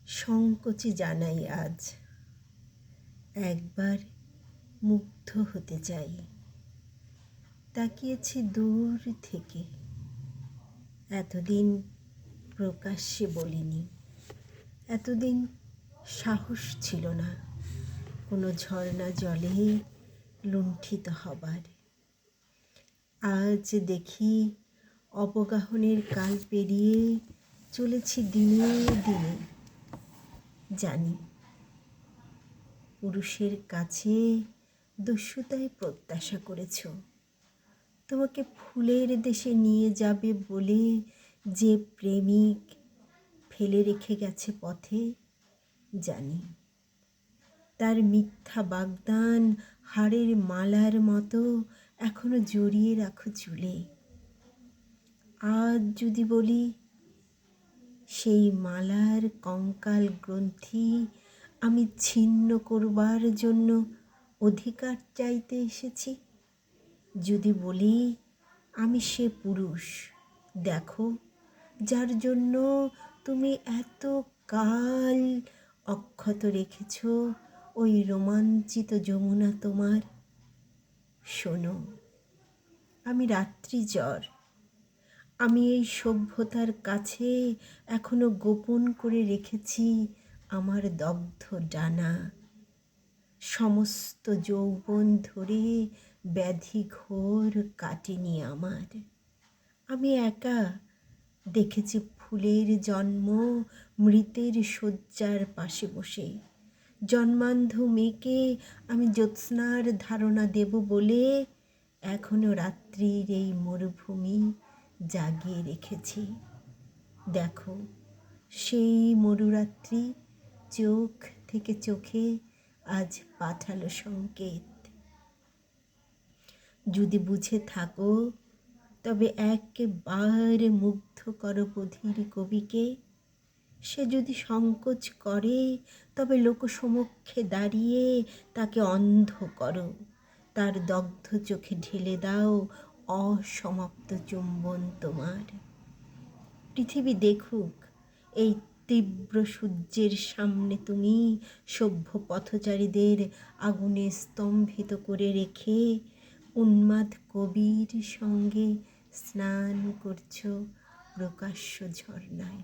সংকোচে জানাই আজ, একবার মুগ্ধ হতে চাই। তাকিয়েছি দূর থেকে, এতদিন প্রকাশ্যে বলিনি, এতদিন সাহস ছিল না কোনো ঝর্ণা জলে লুণ্ঠিত হবার। আজ দেখি অবগাহনের কাল পেরিয়ে চলেছি দিনে দিনে। জানি পুরুষের কাছে দস্যুতায় প্রত্যাশা করেছ, তোমাকে ফুলের দেশে নিয়ে যাবে বলে যে প্রেমিক ফেলে রেখে গেছে পথে। জানি তার মিথ্যা বাগদান হাড়ের মালার মতো এখনো জড়িয়ে রাখো চুলে। আজ যদি বলি সেই মালার কঙ্কাল গ্রন্থি আমি ছিন্ন করবার জন্য অধিকার চাইতে এসেছি, যদি বলি আমি সে পুরুষ দেখো যার জন্য তুমি এত কাল অক্ষত রেখেছ ওই রোমাঞ্চিত যমুনা তোমার। শোনো, আমি রাত্রি জ্বর, আমি এই সভ্যতার কাছে এখনো গোপন করে রেখেছি আমার দগ্ধ ডানা। সমস্ত যৌবন ধরে ব্যাধি ঘোর কাটেনি আমার। আমি একা দেখেছি ফুলের জন্ম মৃতের শয্যার পাশে বসে। জন্মান্ধ মেয়েকে আমি জ্যোৎস্নার ধারণা দেব বলে এখনো রাত্রির এই মরুভূমি জাগিয়ে রেখেছি। দেখো সেই মরুরাত্রি চোখ থেকে চোখে আজ পাঠালো সংকেত। যদি বুঝে থাকো তবে একেবারে মুগ্ধ করো বধির কবিকে। সে যদি সংকোচ করে তবে লোকসমক্ষে দাঁড়িয়ে তাকে অন্ধ করো, তার দগ্ধ চোখে ঢেলে দাও অসমাপ্ত চুম্বন তোমার। পৃথিবী দেখুক এই তীব্র সূর্যের সামনে তুমি সভ্য পথচারীদের আগুনে স্তম্ভিত করে রেখে উন্মাদ কবির সঙ্গে স্নান করছো প্রকাশ্য ঝর্ণায়।